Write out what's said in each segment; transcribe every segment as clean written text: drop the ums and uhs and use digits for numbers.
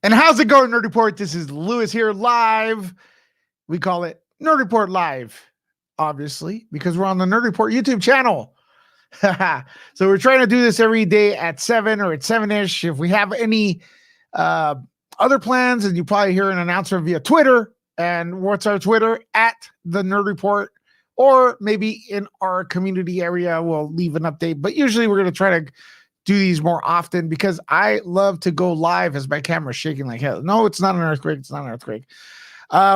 And how's it going, Nerd Report? This is Lewis here live. We call it Nerd Report Live, obviously, because we're on the Nerd Report YouTube channel. So we're trying to do this every day at 7 or at 7-ish. If we have any other plans, and you probably hear an announcer via Twitter. And what's our Twitter? At the Nerd Report. Or maybe in our community area, we'll leave an update. But usually we're going to try to do these more often because I love to go live as my camera's shaking like hell. No, it's not an earthquake. It's not an earthquake.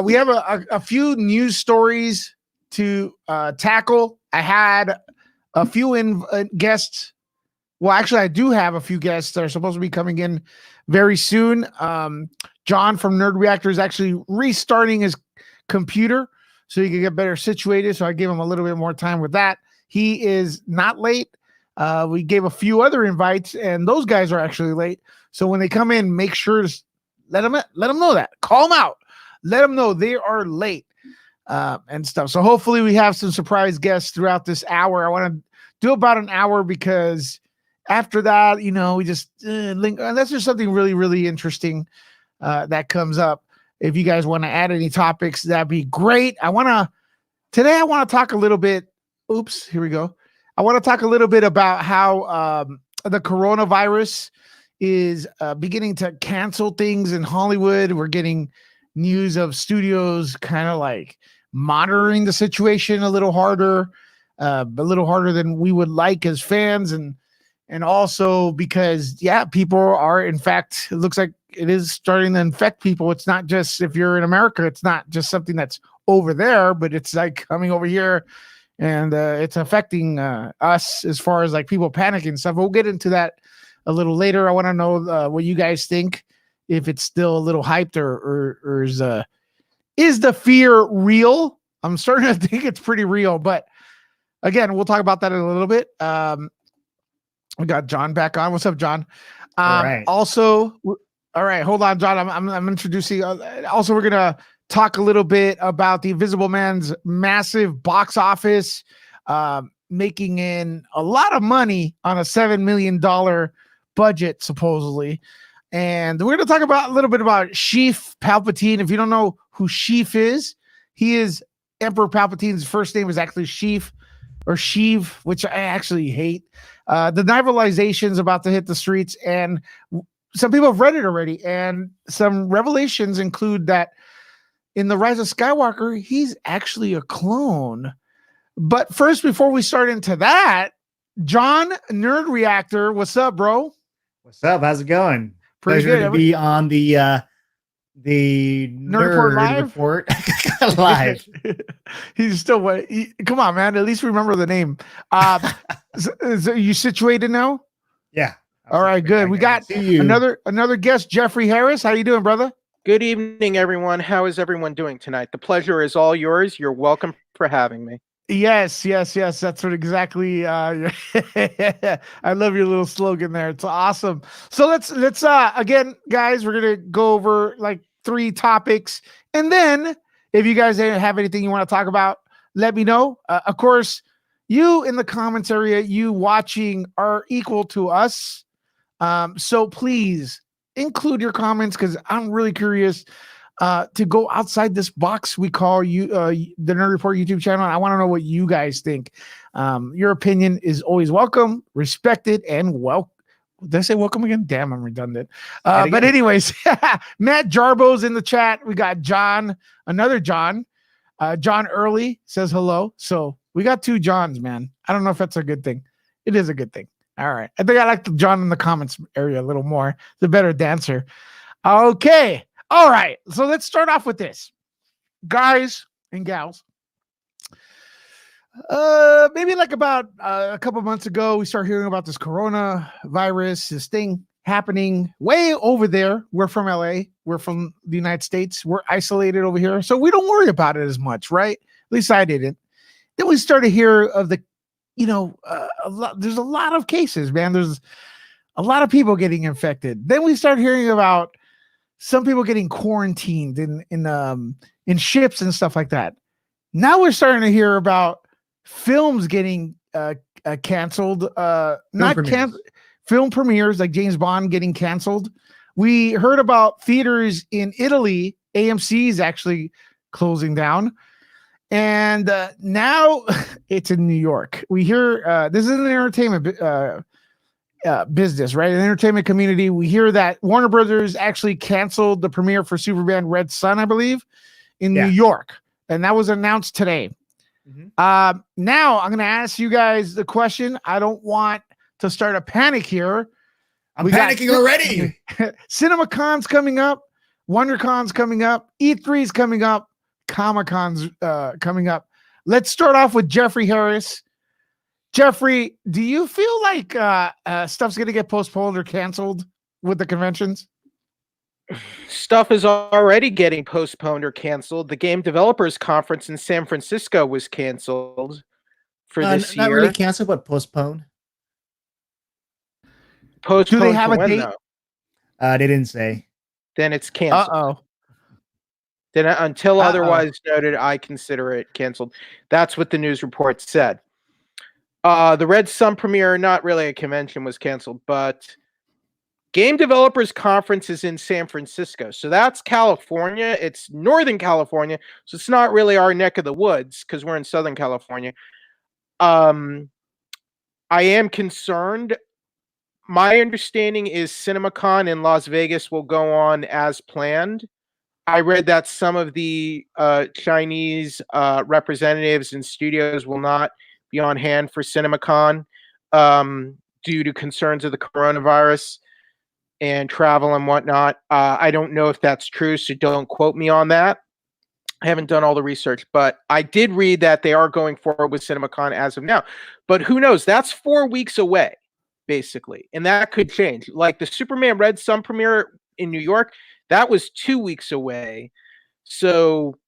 We have a few news stories to tackle. I had a few guests. Well, actually, I do have a few guests that are supposed to be coming in very soon. John from Nerd Reactor is actually restarting his computer so he can get better situated. So I gave him a little bit more time with that. He is not late. We gave a few other invites, and those guys are actually late. So when they come in, make sure to let them know that. Call them out. Let them know they are late and stuff. So hopefully we have some surprise guests throughout this hour. I want to do about an hour because after that, we just link. Unless there's something really, really interesting that comes up. If you guys want to add any topics, that'd be great. Today I want to talk a little bit. Oops, here we go. I want to talk a little bit about how the coronavirus is beginning to cancel things in Hollywood. We're getting news of studios kind of like monitoring the situation a little harder than we would like as fans. And also because, people are, in fact, it looks like it is starting to infect people. It's not just, if you're in America, it's not just something that's over there, but it's like coming over here. And it's affecting us as far as like people panicking and stuff. We'll get into that a little later. I want to know what you guys think, if it's still a little hyped or is the fear real? I'm starting to think it's pretty real, but again, we'll talk about that in a little bit. We got John back on. What's up, John? All right. Also, all right, hold on, John. I'm introducing. Also, we're gonna talk a little bit about the Invisible Man's massive box office, making in a lot of money on a $7 million budget, supposedly. And we're going to talk about a little bit about Sheev Palpatine. If you don't know who Sheev is, he is Emperor Palpatine's first name is actually Sheev or Sheev, which I actually hate. The novelization is about to hit the streets, and some people have read it already. And some revelations include that in The Rise of Skywalker, he's actually a clone. But first, before we start into that, John, Nerd Reactor, what's up, bro? What's up? How's it going? Pretty Pleasure good. to be on the Nerd Report live. He's still come on, man. At least remember the name. So you situated now? Yeah. All right, good. We got another guest, Jeffrey Harris. How you doing, brother? Good evening, everyone. How is everyone doing tonight? The pleasure is all yours. You're welcome for having me. Yes. That's what exactly. I love your little slogan there. It's awesome. So let's again, guys, we're gonna go over like 3 topics, and then if you guys have anything you want to talk about, let me know. Of course, you in the comments area, you watching are equal to us. So please include your comments because I'm really curious to go outside this box we call you the Nerd Report YouTube channel. I want to know what you guys think. Your opinion is always welcome, respected, and welcome. Did I say welcome again? Damn, I'm redundant. But anyways, Matt Jarbo's in the chat. We got John, another John. John Early says hello. So we got 2 Johns, man. I don't know if that's a good thing. It is a good thing. All right. I think I like the John in the comments area a little more. The better dancer. Okay. All right. So let's start off with this. Guys and gals. Maybe like about a couple months ago, we started hearing about this coronavirus, this thing happening way over there. We're from LA. We're from the United States. We're isolated over here. So we don't worry about it as much, right? At least I didn't. Then we started to hear of the, there's a lot of cases, man. There's a lot of people getting infected. Then we started hearing about some people getting quarantined in ships and stuff like that. Now we're starting to hear about films getting canceled. Film premieres like James Bond getting canceled. We heard about theaters in Italy. AMC is actually closing down. And now it's in New York. We hear this is an entertainment business, right? An entertainment community. We hear that Warner Brothers actually canceled the premiere for Superman Red Sun, I believe, in New York. And that was announced today. Now I'm going to ask you guys the question. I don't want to start a panic here. I'm panicking already. CinemaCon's coming up. WonderCon's coming up. E3's coming up. Comic-Con's coming up. Let's start off with Jeffrey Harris. Jeffrey, do you feel like stuff's going to get postponed or canceled with the conventions? Stuff is already getting postponed or canceled. The Game Developers Conference in San Francisco was canceled for this year. Not really canceled, but postponed. Postponed. Do they have a when, date? though? They didn't say. Then it's canceled. Uh-oh. Then until otherwise noted, I consider it canceled. That's what the news report said. The Red Sun premiere, not really a convention, was canceled, but Game Developers Conference is in San Francisco. So that's California. It's Northern California. So it's not really our neck of the woods because we're in Southern California. I am concerned. My understanding is CinemaCon in Las Vegas will go on as planned. I read that some of the Chinese representatives and studios will not be on hand for CinemaCon due to concerns of the coronavirus and travel and whatnot. I don't know if that's true, so don't quote me on that. I haven't done all the research, but I did read that they are going forward with CinemaCon as of now. But who knows? That's 4 weeks away, basically, and that could change. Like the Superman Red Sun premiere in New York, that was 2 weeks away. So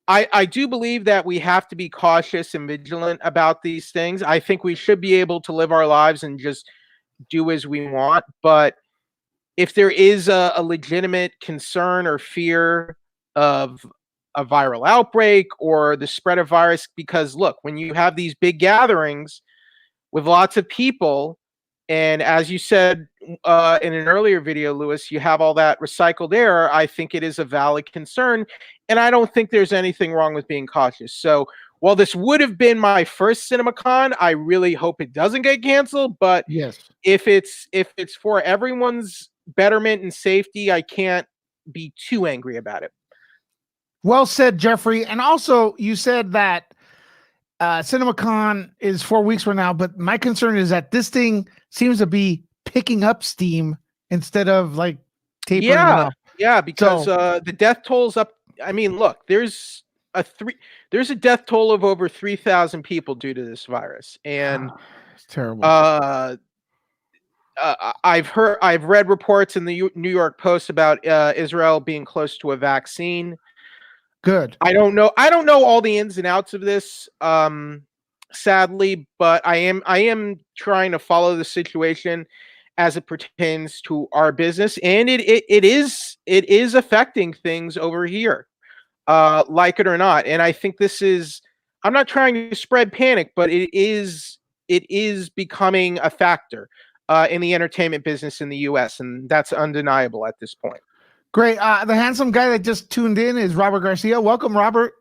I do believe that we have to be cautious and vigilant about these things. I think we should be able to live our lives and just do as we want. But if there is a legitimate concern or fear of a viral outbreak or the spread of virus, because look, when you have these big gatherings with lots of people, and as you said in an earlier video, Lewis, you have all that recycled air, I think it is a valid concern. And I don't think there's anything wrong with being cautious. So while this would have been my first CinemaCon, I really hope it doesn't get canceled. But yes, if it's for everyone's betterment and safety, I can't be too angry about it. Well said, Jeffrey. And also, you said that CinemaCon is 4 weeks from now, but my concern is that this thing seems to be picking up steam instead of like tapering off. Yeah, because the death toll's up. I mean, look, there's a death toll of over 3,000 people due to this virus, and it's terrible. I've read reports in the New York Post about Israel being close to a vaccine. Good. I don't know all the ins and outs of this, sadly, but I am trying to follow the situation as it pertains to our business, and it is affecting things over here, like it or not. And I think I'm not trying to spread panic, but it is becoming a factor in the entertainment business in the U.S., and that's undeniable at this point. Great. The handsome guy that just tuned in is Robert Garcia. Welcome, Robert.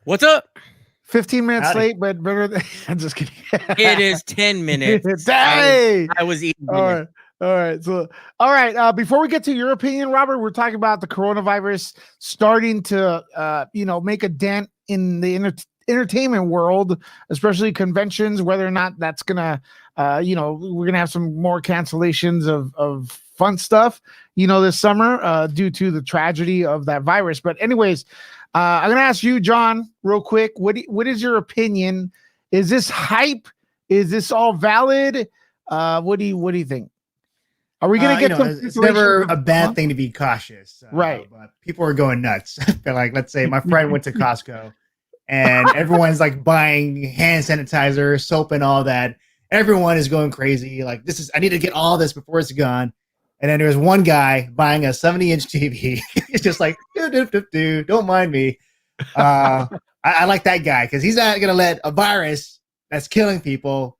What's up? 15 minutes Howdy. late, but better than I'm just kidding. It is 10 minutes. Hey! I was eating. All right. So, all right. Before we get to your opinion, Robert, we're talking about the coronavirus starting to, make a dent in the entertainment world, especially conventions, whether or not that's going to, we're going to have some more cancellations of fun stuff, this summer due to the tragedy of that virus. But anyways, I'm going to ask you, John, real quick. What is your opinion? Is this hype? Is this all valid? What do you think? Are we going to get some? It's never a bad thing to be cautious, right? But people are going nuts. Like, let's say my friend went to Costco, and everyone's like buying hand sanitizer, soap, and all that. Everyone is going crazy. Like, I need to get all this before it's gone. And then there's one guy buying a 70-inch TV. It's just like, don't mind me. I like that guy because he's not going to let a virus that's killing people,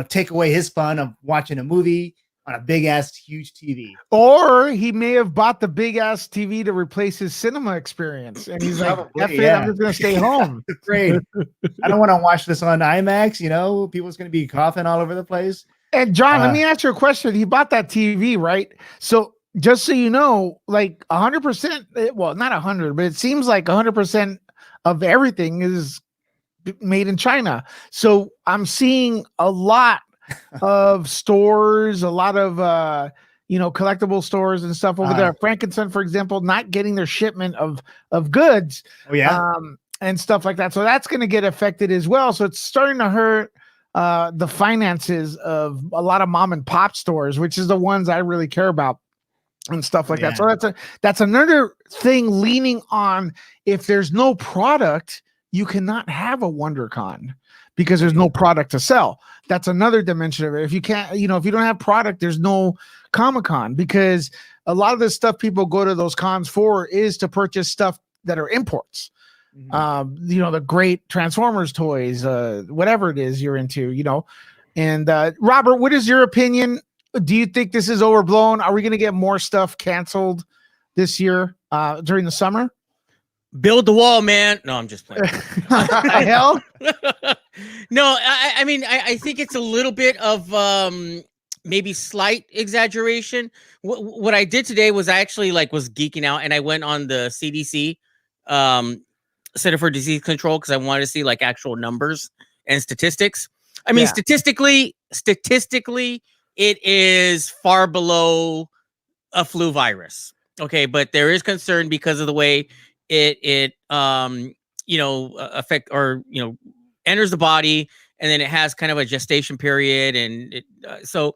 take away his fun of watching a movie on a big ass huge TV. Or he may have bought the big ass TV to replace his cinema experience, and he's like, Probably, "F it, yeah. I'm just gonna stay home." Afraid. I don't want to watch this on IMAX. You know, people's going to be coughing all over the place. And John, let me ask you a question. He bought that TV, right? So just so you know, like 100%, well, not 100, but it seems like 100% of everything is made in China. So I'm seeing a lot of stores, a lot of collectible stores and stuff over there. Frankenstein, for example, not getting their shipment of goods. Oh yeah. And stuff like that. So that's going to get affected as well. So it's starting to hurt the finances of a lot of mom and pop stores, which is the ones I really care about and stuff like that. So that's another thing leaning on, if there's no product, you cannot have a WonderCon because there's no product to sell. That's another dimension of it. If you can't, if you don't have product, there's no Comic-Con, because a lot of the stuff people go to those cons for is to purchase stuff that are imports. The great Transformers toys, whatever it is you're into, And Robert, what is your opinion? Do you think this is overblown? Are we going to get more stuff canceled this year during the summer? Build the wall, man. No, I'm just playing. Hell? No, I mean, I think it's a little bit of maybe slight exaggeration. What I did today was I actually was geeking out, and I went on the CDC, Center for Disease Control, because I wanted to see actual numbers and statistics. I mean, statistically, it is far below a flu virus. Okay, but there is concern because of the way it affect or enters the body, and then it has kind of a gestation period, and so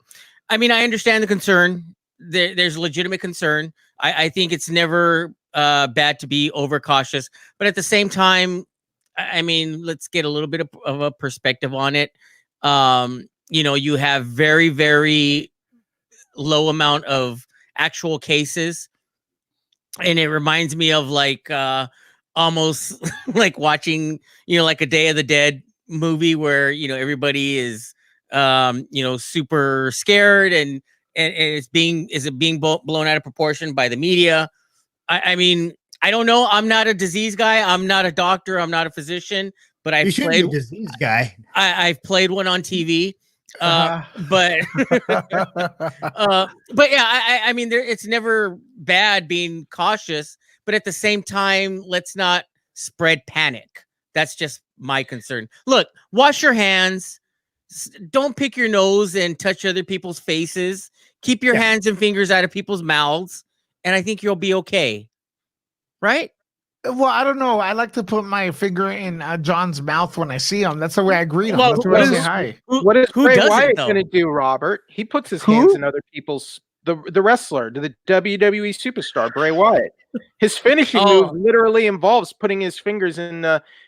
I mean, I understand the concern. There's legitimate concern. I think it's never bad to be overcautious, but at the same time, I mean, let's get a little bit of a perspective on it. You have very, very low amount of actual cases, and it reminds me of almost like watching a Day of the Dead movie where everybody is super scared, and it's being blown out of proportion by the media. I mean, I don't know. I'm not a disease guy. I'm not a doctor. I'm not a physician. But I've played a disease guy. I've played one on TV. But yeah, I mean, it's never bad being cautious. But at the same time, let's not spread panic. That's just my concern. Look, wash your hands. Don't pick your nose and touch other people's faces. Keep your hands and fingers out of people's mouths, and I think you'll be okay. Right? Well, I don't know. I like to put my finger in John's mouth when I see him. That's the way I greet him. Well, that's the way I say hi. What is Bray Wyatt going to do, Robert? He puts his hands in other people's. The wrestler, the WWE superstar, Bray Wyatt. His finishing move literally involves putting his fingers in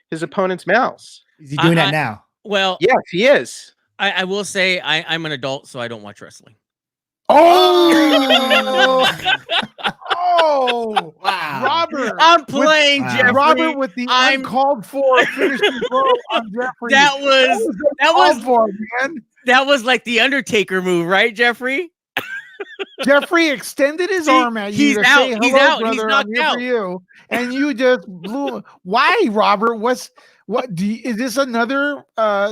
his opponent's mouths. Is he doing that now? Well, yes, he is. I will say I'm an adult, so I don't watch wrestling. Oh, oh, wow, Robert! I'm playing Jeffrey. Robert with the uncalled for finishing blow on Jeffrey. That was for, man. That was like the Undertaker move, right, Jeffrey? Jeffrey extended his arm at you. He's out. He's out. Brother, he's knocked out. For you, and you just blew. Why, Robert? Is this another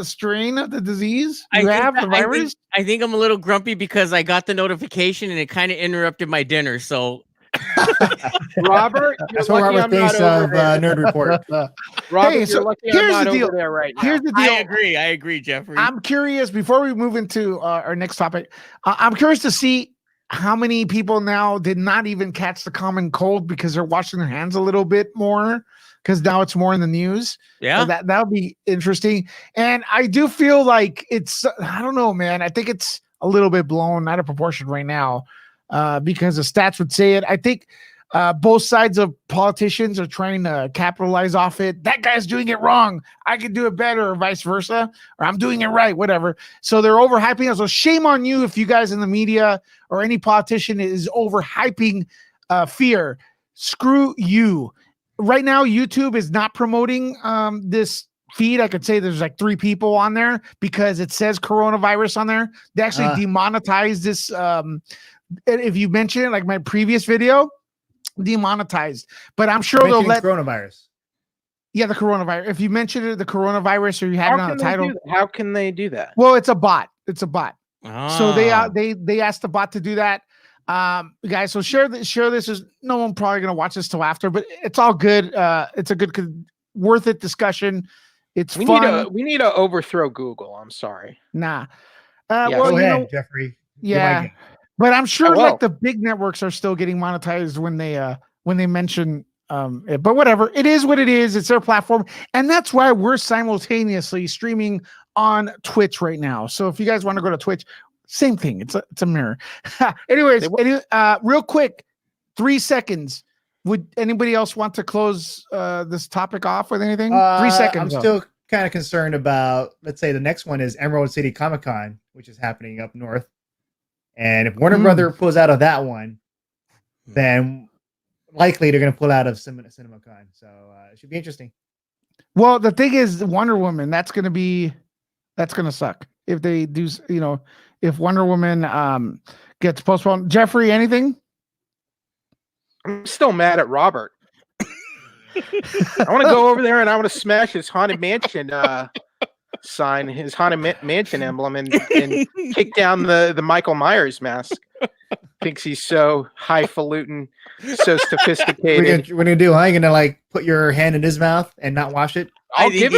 strain of the disease? The virus? I think I'm a little grumpy because I got the notification and it kind of interrupted my dinner. So, Robert, that's what Robert thinks of Nerd Report. Robert, you're lucky I'm not over there right now. Here's the deal. I agree, Jeffrey. I'm curious. Before we move into our next topic, I'm curious to see how many people now did not even catch the common cold because they're washing their hands a little bit more, because now it's more in the news. Yeah, so that'll be interesting. And I do feel like I don't know, man. I think it's a little bit blown out of proportion right now, because the stats would say it. I think both sides of politicians are trying to capitalize off it. That guy's doing it wrong. I can do it better, or vice versa, or I'm doing it right, whatever. So they're overhyping it. So shame on you if you guys in the media or any politician is overhyping fear. Screw you. Right now, YouTube is not promoting this feed, I could say there's like 3 people on there because it says coronavirus on there. They actually demonetized this. If you mention it, like my previous video, demonetized. But I'm sure they'll let coronavirus. Yeah, the coronavirus. If you mention it, the coronavirus, or you have it on the title. How can they do that? Well, it's a bot. It's a bot. So they asked the bot to do that. Guys, so share this. Is no one probably gonna watch this till after, but it's all good. It's a good, worth it discussion. It's fun. We need to overthrow Google. I'm sorry. Nah. Well, go ahead, Jeffrey. Yeah, but I'm sure like the big networks are still getting monetized when they mention it. But whatever, it is what it is. It's their platform, and that's why we're simultaneously streaming on Twitch right now. So if you guys want to go to Twitch, same thing. It's a mirror. Anyways, real quick, 3 seconds. Would anybody else want to close this topic off with anything? 3 seconds. I'm still kind of concerned about, let's say the next one is Emerald City Comic Con, which is happening up north. And if Warner Brother pulls out of that one, then likely they're going to pull out of CinemaCon. So it should be interesting. Well, the thing is, Wonder Woman, that's going to suck if they do, if Wonder Woman gets postponed. Jeffrey, anything? I'm still mad at Robert. I want to go over there and I want to smash his Haunted Mansion sign, his Haunted Mansion emblem, and kick down the Michael Myers mask. Thinks he's so highfalutin, so sophisticated. What are you gonna do? Huh? You gonna like put your hand in his mouth and not wash it? I'll give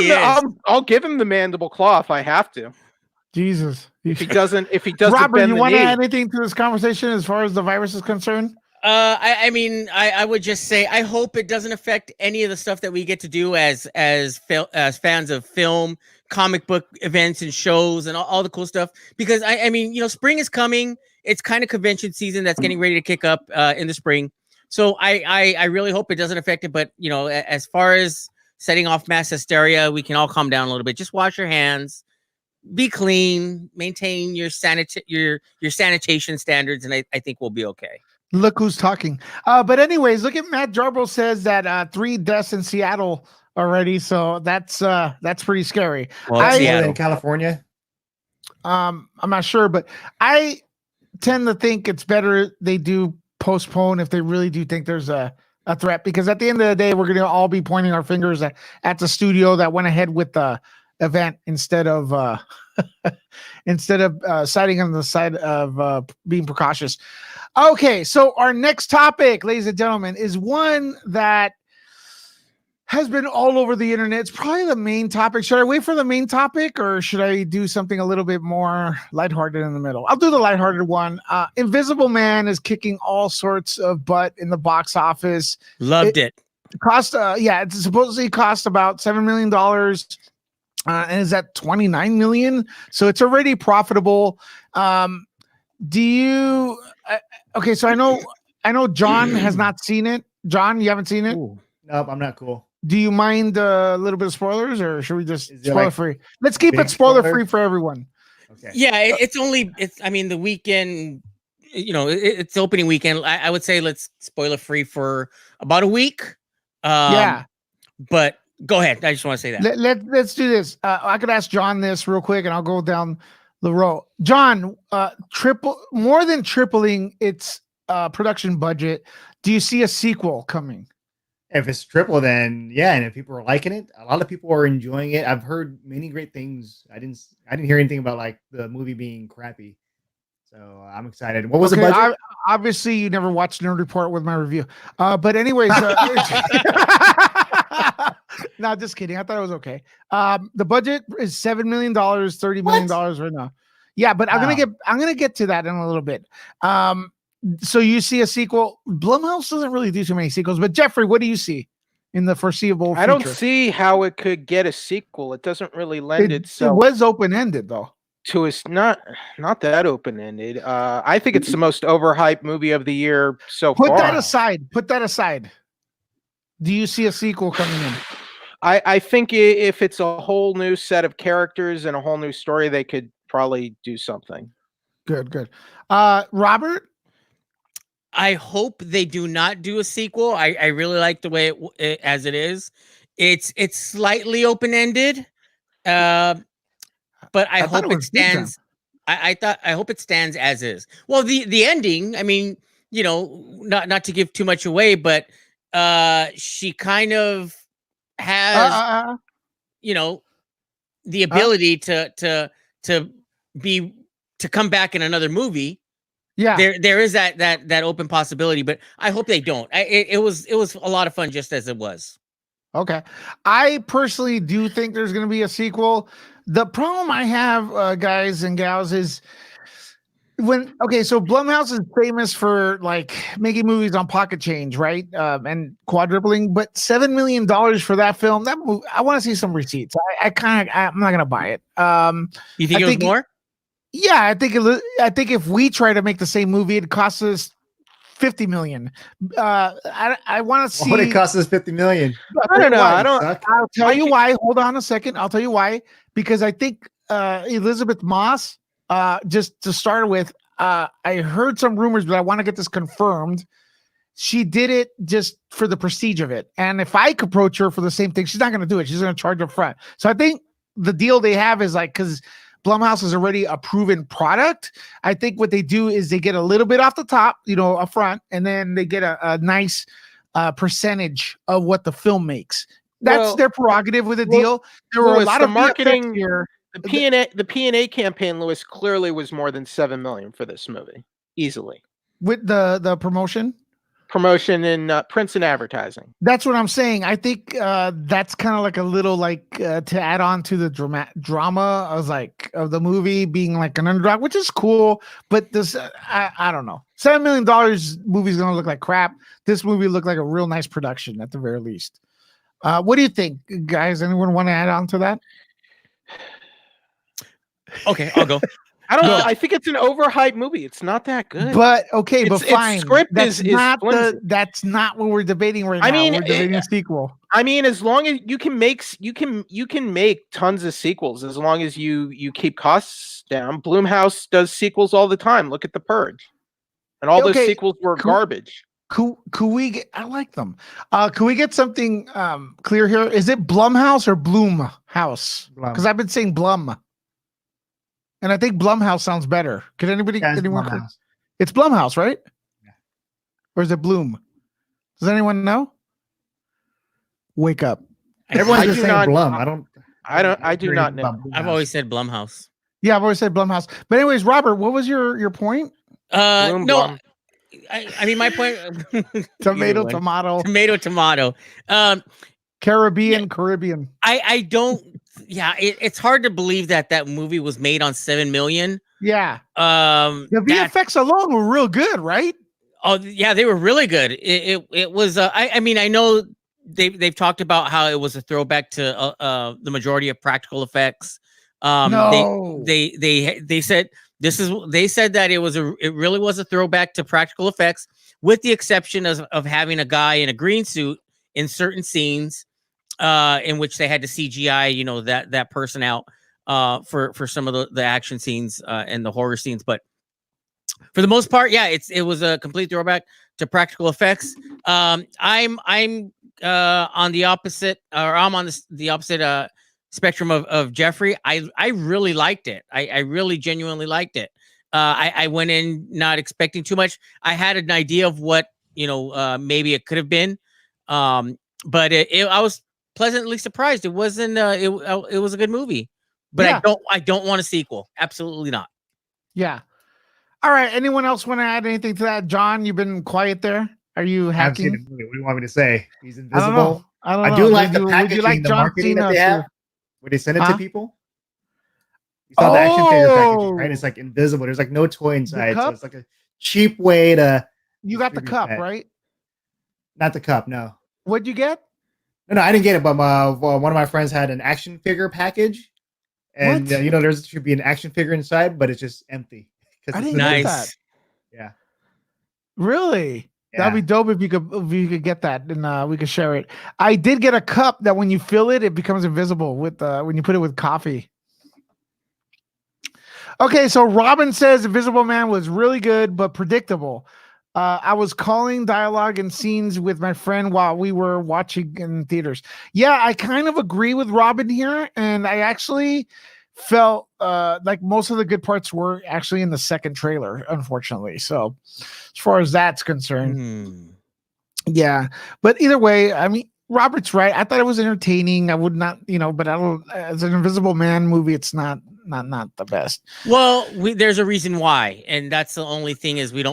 him the mandible claw if I have to. Jesus. If he doesn't Robert, bend you the want to knee. add anything to this conversation as far as the virus is concerned? I mean, I would just say I hope it doesn't affect any of the stuff that we get to do as fans of film, comic book events and shows and all the cool stuff. Because I mean, spring is coming. It's kind of convention season that's getting ready to kick up in the spring. So I really hope it doesn't affect it. But as far as setting off mass hysteria, we can all calm down a little bit. Just wash your hands, be clean, maintain your sanitation standards, and I think we'll be okay. Look who's talking. But anyways, look at Matt Jarbo says that 3 deaths in Seattle already. So that's pretty scary. Well, in California. I'm not sure, but I tend to think it's better they do postpone if they really do think there's a threat, because at the end of the day, we're going to all be pointing our fingers at the studio that went ahead with the event instead of siding on the side of being precautious. Okay, so our next topic, ladies and gentlemen, is one that has been all over the internet. It's probably the main topic. Should I wait for the main topic, or should I do something a little bit more lighthearted in the middle? I'll do the lighthearted one. Invisible Man is kicking all sorts of butt in the box office. Loved it. Cost, it supposedly cost about $7 million. And is at 29 million. So it's already profitable. Do you, okay. So I know John has not seen it. John, you haven't seen it? Ooh, nope, I'm not cool. Do you mind a little bit of spoilers, or should we just spoiler free? Let's keep it spoiler free for everyone. Okay. Yeah. The weekend, it's opening weekend. I would say let's spoiler free for about a week. But go ahead. I just want to say that. Let's do this. I could ask John this real quick, and I'll go down the road. John, more than tripling its production budget. Do you see a sequel coming? If it's triple, then yeah. And if people are liking it, a lot of people are enjoying it. I've heard many great things. I didn't hear anything about like the movie being crappy. So I'm excited. What was the budget? Obviously, you never watched Nerd Report with my review. But anyways. No, just kidding. I thought it was okay. The budget is $7 million, $30 million right now. Yeah, but I'm gonna get to that in a little bit. So you see a sequel. Blumhouse doesn't really do too many sequels, but Jeffrey, what do you see in the foreseeable future? I don't see how it could get a sequel. It doesn't really lend itself. It was open-ended though. To us, not that open-ended. I think it's the most overhyped movie of the year so far. Put that aside. Do you see a sequel coming in? I think if it's a whole new set of characters and a whole new story, they could probably do something. Good. Robert? I hope they do not do a sequel. I really like the way it as it is. It's slightly open ended, but I thought hope it it was big time. stands. I hope it stands as is. Well, the ending. I mean, not to give too much away, but she kind of has the ability to be to come back in another movie. Yeah. There is that open possibility, but I hope they don't. It was a lot of fun just as it was. Okay. I personally do think there's going to be a sequel. The problem I have, guys and gals, is so Blumhouse is famous for like making movies on pocket change, right? And quadrupling, but $7 million for that film. That movie, I want to see some receipts. I'm not going to buy it. You think it was more? Yeah, I think if we try to make the same movie, it costs us 50 million. I want to see what it costs us 50 million. I don't know. I'll tell you why. Hold on a second. I'll tell you why. Because I think Elizabeth Moss, just to start with, I heard some rumors, but I want to get this confirmed. She did it just for the prestige of it. And if I could approach her for the same thing, she's not going to do it. She's going to charge up front. So I think the deal they have is like, because Blumhouse is already a proven product. I think what they do is they get a little bit off the top, up front, and then they get a nice percentage of what the film makes. That's their prerogative with a deal. There were a lot of marketing here. The P&A campaign, Lewis, clearly was more than $7 million for this movie, easily. With the promotion and prints and advertising. That's what I'm saying. I think that's kind of like a little to add on to the drama of the movie being like an underdog, which is cool. But this, I don't know. $7 million movie's gonna look like crap. This movie looked like a real nice production at the very least. What do you think, guys? Anyone want to add on to that? Okay, I'll go. I don't know. I think it's an overhyped movie. It's not that good. But okay, but fine. Script that's not what we're debating right now. We're debating a sequel. I mean, as long as you can make tons of sequels, as long as you keep costs down. Blumhouse does sequels all the time. Look at The Purge, and all those sequels were garbage. Could we get? I like them. Could we get something clear here? Is it Blumhouse or Blumhouse? Because I've been saying Blum. And I think Blumhouse sounds better. Could anyone? Blumhouse. It's Blumhouse, right? Yeah. Or is it Bloom? Does anyone know? Wake up. Everyone's just saying Blum. I do not know. I've always said Blumhouse. Yeah, I've always said Blumhouse. But anyways, Robert, what was your point? No. I mean, my point. Tomato. Caribbean. I don't. Yeah, it's hard to believe that movie was made on $7 million. Yeah. The VFX alone were real good, right? Oh yeah, they were really good. It was. I mean, I know they've talked about how it was a throwback to the majority of practical effects. No. They said they said that it really was a throwback to practical effects, with the exception of having a guy in a green suit in certain scenes. In which they had to CGI, that person out for some of the action scenes and the horror scenes, but for the most part, yeah, it was a complete throwback to practical effects. I'm on the opposite, or I'm on the opposite spectrum of Jeffrey. I really liked it. I really genuinely liked it. I went in not expecting too much. I had an idea of what maybe it could have been, but I was pleasantly surprised. It wasn't. It was a good movie, but yeah. I don't want a sequel. Absolutely not. Yeah. All right. Anyone else want to add anything to that? John, you've been quiet there. Are you hacking? I've seen the movie. What do you want me to say? He's invisible. I don't know. I do like the packaging, the marketing that they have. Would they send it to people? You saw the action figure packaging, right? It's like invisible. There's like no toy inside, so it's like a cheap way to. You got the cup, right? Not the cup. No. What'd you get? No, I didn't get it, but one of my friends had an action figure package, and there should be an action figure inside, but it's just empty. I didn't get that. Yeah. Really? Yeah. That'd be dope if you could get that, and we could share it. I did get a cup that when you fill it, it becomes invisible with when you put it with coffee. Okay, so Robin says Invisible Man was really good but predictable. I was calling dialogue and scenes with my friend while we were watching in theaters. Yeah, I kind of agree with Robin here, and I actually felt like most of the good parts were actually in the second trailer, unfortunately. So, as far as that's concerned, yeah. But either way, I mean, Robert's right. I thought it was entertaining. I would not, but I don't. As an Invisible Man movie, it's not the best. Well, there's a reason why, and that's the only thing is we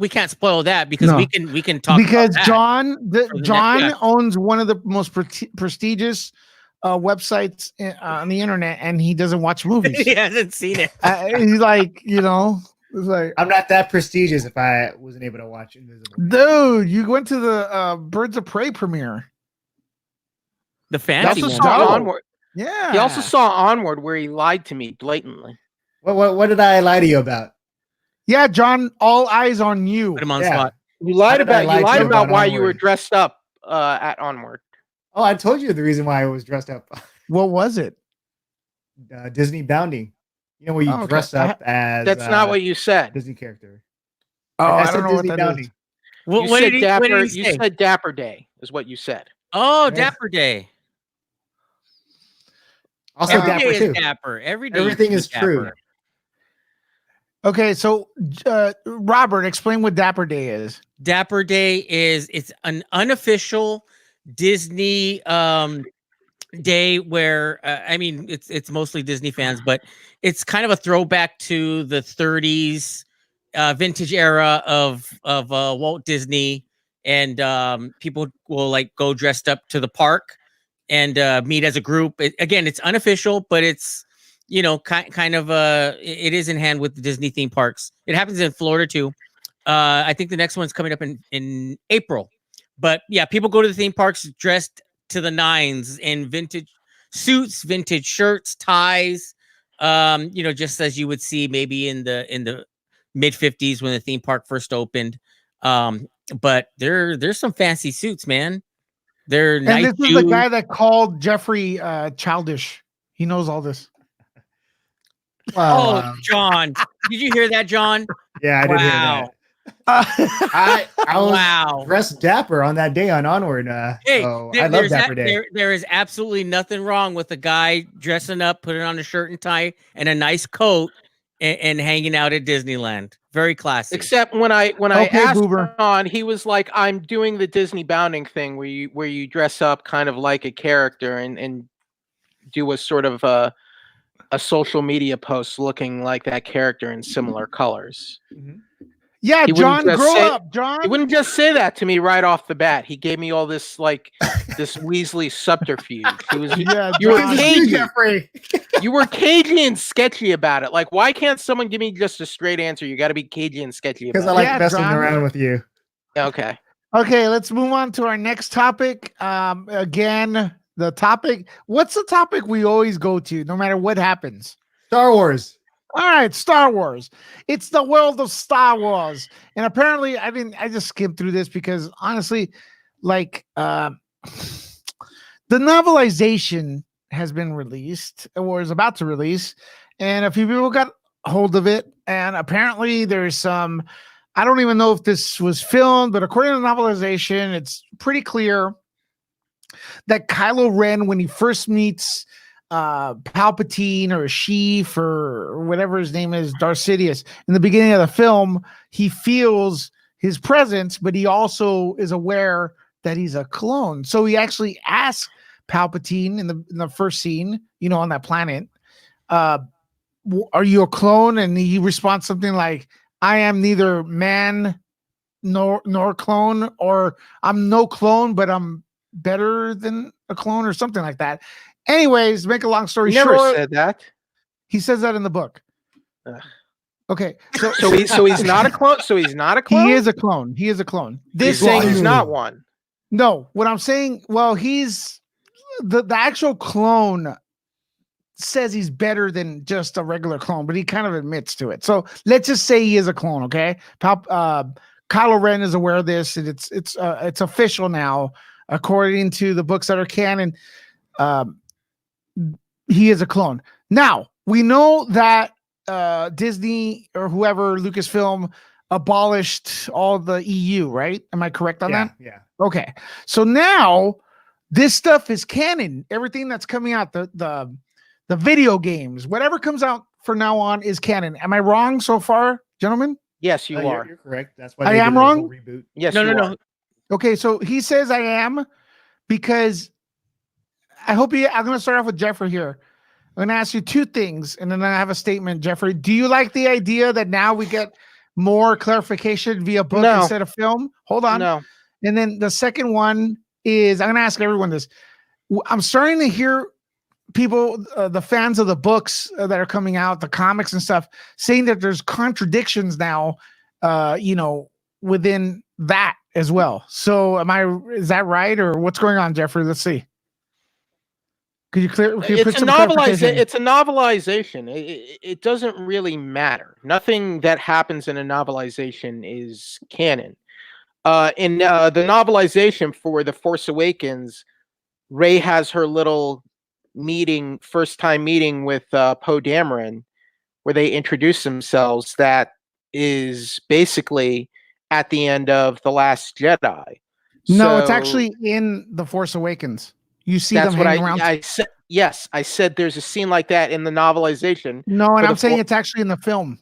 can't spoil that because we can talk because about John owns one of the most prestigious websites on the internet, and he doesn't watch movies. He hasn't seen it. He's like, it's like, I'm not that prestigious if I wasn't able to watch Invisible Man. Dude, you went to the Birds of Prey premiere. The fancy one. Onward. Yeah. He also saw Onward, where he lied to me blatantly. What did I lie to you about? Yeah, John, all eyes on you. Put him on spot. You lied about why Onward? you were dressed up at Onward. Oh, I told you the reason why I was dressed up. What was it? Disney bounding. You know where you dress up as. That's not what you said. Disney character. Oh, I don't know what that bounding. is. What did he say? You said Dapper Day is what you said. Oh, Dapper Day. Also, Every Dapper day too. is Dapper. Everything is true. Dapper. Okay, so Robert, explain what Dapper Day is. Dapper Day it's an unofficial Disney day where I mean it's mostly Disney fans, but it's kind of a throwback to the 30s vintage era of Walt Disney, and people will like go dressed up to the park and meet as a group. It's unofficial, but it's kind of it is in hand with the Disney theme parks. It happens in Florida too. I think the next one's coming up in April. But yeah, people go to the theme parks dressed to the nines in vintage suits, vintage shirts, ties. Just as you would see maybe in the mid 50s when the theme park first opened. But there's some fancy suits, man. And this is the guy that called Jeffrey childish. He knows all this. Wow. Oh, John, did you hear that, John? Yeah, I did hear that. I was dressed dapper on that day on Onward. Hey, so I love Dapper Day. There is absolutely nothing wrong with a guy dressing up, putting on a shirt and tie and a nice coat and hanging out at Disneyland. Very classy. Except when I asked John, he was like, "I'm doing the Disney bounding thing where you dress up kind of like a character and do a sort of a social media post looking like that character in similar colors." Mm-hmm. Yeah, John, grow up, John. He wouldn't just say that to me right off the bat. He gave me all this this Weasley subterfuge. He was, you were cagey. You were cagey and sketchy about it. Like, why can't someone give me just a straight answer? You got to be cagey and sketchy about it. Because I like messing around with you. Okay. Okay, let's move on to our next topic. Again, the topic. What's the topic we always go to, no matter what happens? Star Wars. All right, Star Wars. It's the world of Star Wars. And apparently I just skimmed through this because honestly, like the novelization has been released or is about to release, and a few people got hold of it. And apparently there's some, I don't even know if this was filmed, but according to the novelization, it's pretty clear that Kylo Ren, when he first meets Palpatine or Sheev or whatever his name is, Darth Sidious, in the beginning of the film, he feels his presence, but he also is aware that he's a clone. So he actually asks Palpatine in the first scene, on that planet, are you a clone? And he responds something like, I am neither man nor clone, or I'm no clone, but I'm better than a clone, or something like that. Anyways, make a long story short, never said that. He says that in the book. Okay, so he's not a clone. So he's not a clone. He is a clone. He is a clone. This saying he's not one. No, what I'm saying, well, he's the actual clone says he's better than just a regular clone, but he kind of admits to it. So let's just say he is a clone. Okay, Kylo Ren is aware of this, and it's official now, according to the books that are canon. He is a clone. Now we know that Disney or whoever, Lucasfilm, abolished all the EU, right? Am I correct on that? Yeah. Okay. So now this stuff is canon. Everything that's coming out, the video games, whatever comes out from now on is canon. Am I wrong so far, gentlemen? Yes, you are. You're correct. That's why I they am did the wrong? whole reboot. Yes, No, you no, are. no. Okay, so he says I am because I'm going to start off with Jeffrey here. I'm going to ask you two things, and then I have a statement, Jeffrey. Do you like the idea that now we get more clarification via book No. instead of film? Hold on. No. And then the second one is I'm going to ask everyone this. I'm starting to hear people, the fans of the books that are coming out, the comics and stuff, saying that there's contradictions now, within that as well. So is that right, or what's going on, Jeffrey? Let's see. Could you It's a novelization. It's a novelization. It doesn't really matter. Nothing that happens in a novelization is canon. In the novelization for The Force Awakens, Rey has her little first time meeting with Poe Dameron, where they introduce themselves. That is basically at the end of The Last Jedi. No, it's actually in The Force Awakens. You see them hanging around. I said. Yes, I said there's a scene like that in the novelization. No, and I'm saying it's actually in the film.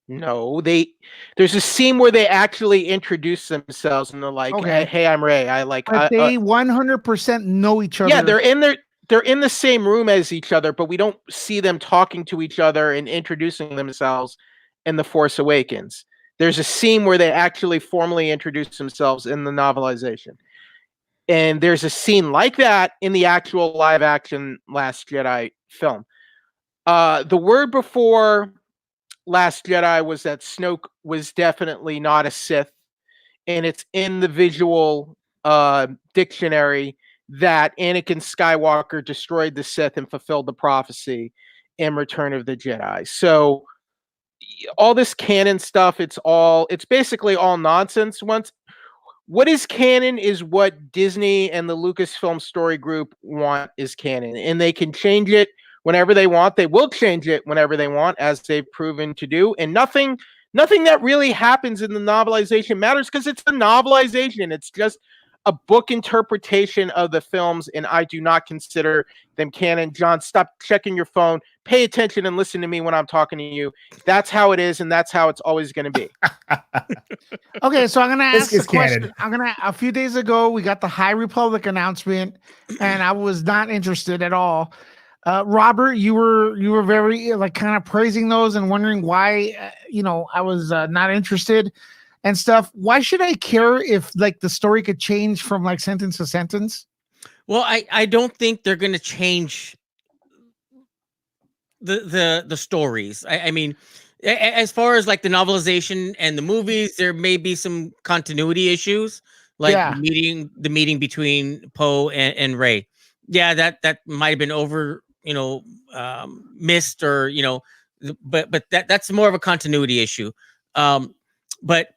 No, there's a scene where they actually introduce themselves and they're like, okay. "Hey, I'm Rey." They 100% know each other. Yeah, they're in the same room as each other, but we don't see them talking to each other and introducing themselves in The Force Awakens. There's a scene where they actually formally introduce themselves in the novelization. And there's a scene like that in the actual live action Last Jedi film. The word before Last Jedi was that Snoke was definitely not a Sith. And it's in the visual dictionary that Anakin Skywalker destroyed the Sith and fulfilled the prophecy in Return of the Jedi. So all this canon stuff, it's basically all nonsense. What is canon is what Disney and the Lucasfilm Story Group want is canon, and they can change it whenever they want. They will change it whenever they want, as they've proven to do. And nothing that really happens in the novelization matters because it's a novelization. It's just a book interpretation of the films, and I do not consider them canon. John, stop checking your phone. Pay attention and listen to me when I'm talking to you. That's how it is, and that's how it's always going to be. Okay, so I'm going to ask a question. A few days ago, we got the High Republic announcement, and I was not interested at all. Robert, you were very kind of praising those and wondering why, I was not interested and stuff. Why should I care if the story could change from sentence to sentence? Well, I don't think they're going to change the stories. I mean, as far as the novelization and the movies, there may be some continuity issues, the meeting between Poe and Rey. Yeah, that might have been over, missed or but that's more of a continuity issue. But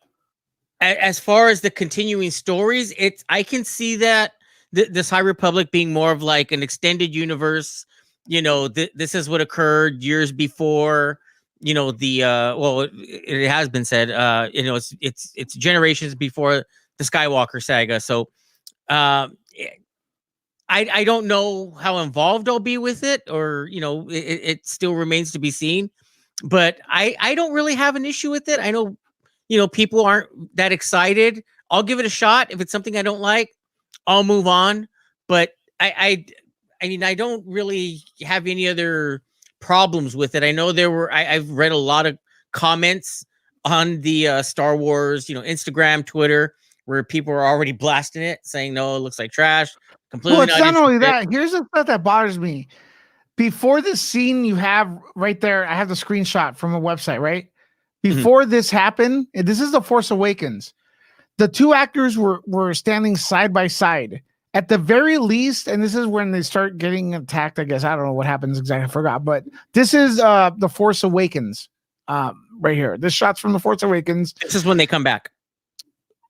as far as the continuing stories, I can see that this High Republic being more of an extended universe. This is what occurred years before. It has been said. It's generations before the Skywalker saga. So, I don't know how involved I'll be with it, or it still remains to be seen. But I don't really have an issue with it. I know. People aren't that excited. I'll give it a shot. If it's something I don't like, I'll move on. But I mean, I don't really have any other problems with it. I know I've read a lot of comments on the Star Wars, Instagram, Twitter, where people are already blasting it, saying, no, it looks like trash. Completely. Well, it's not only that. Here's the stuff that bothers me. Before the scene you have right there, I have the screenshot from a website, right? Before this happened, and this is The Force Awakens, the two actors were standing side by side. At the very least, and this is when they start getting attacked, I guess. I don't know what happens exactly. I forgot. But this is The Force Awakens right here. This shot's from The Force Awakens. This is when they come back.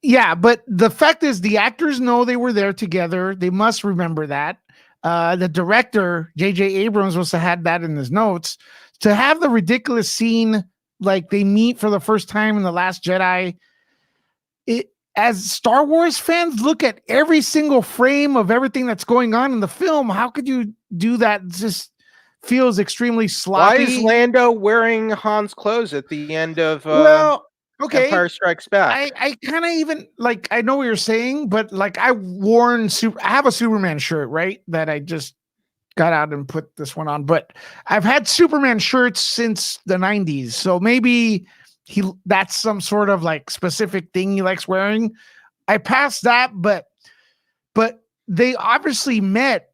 Yeah, but the fact is the actors know they were there together. They must remember that. The director, J.J. Abrams, must have had that in his notes. To have the ridiculous scene like they meet for the first time in The Last Jedi. As Star Wars fans look at every single frame of everything that's going on in the film, how could you do that? It just feels extremely sloppy. Why is Lando wearing Han's clothes at the end of okay, Empire Strikes Back? I kind of even like, I know what you're saying, but like I have a Superman shirt, right? That I just got out and put this one on, but I've had Superman shirts since the 90s. So maybe that's some sort of like specific thing he likes wearing. I passed that, but they obviously met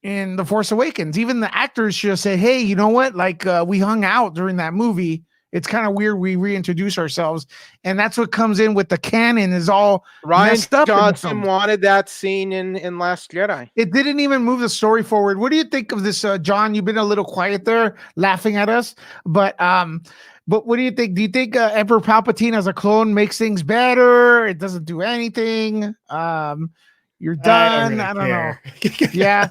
in The Force Awakens. Even the actors should have said, hey, you know what? Like we hung out during that movie. It's kind of weird. We reintroduce ourselves. And that's what comes in with the canon is all Ryan messed up. Johnson wanted that scene in Last Jedi. It didn't even move the story forward. What do you think of this, John? You've been a little quiet there, laughing at us. But what do you think? Do you think Emperor Palpatine as a clone makes things better? It doesn't do anything. You're done. I don't know. Yeah.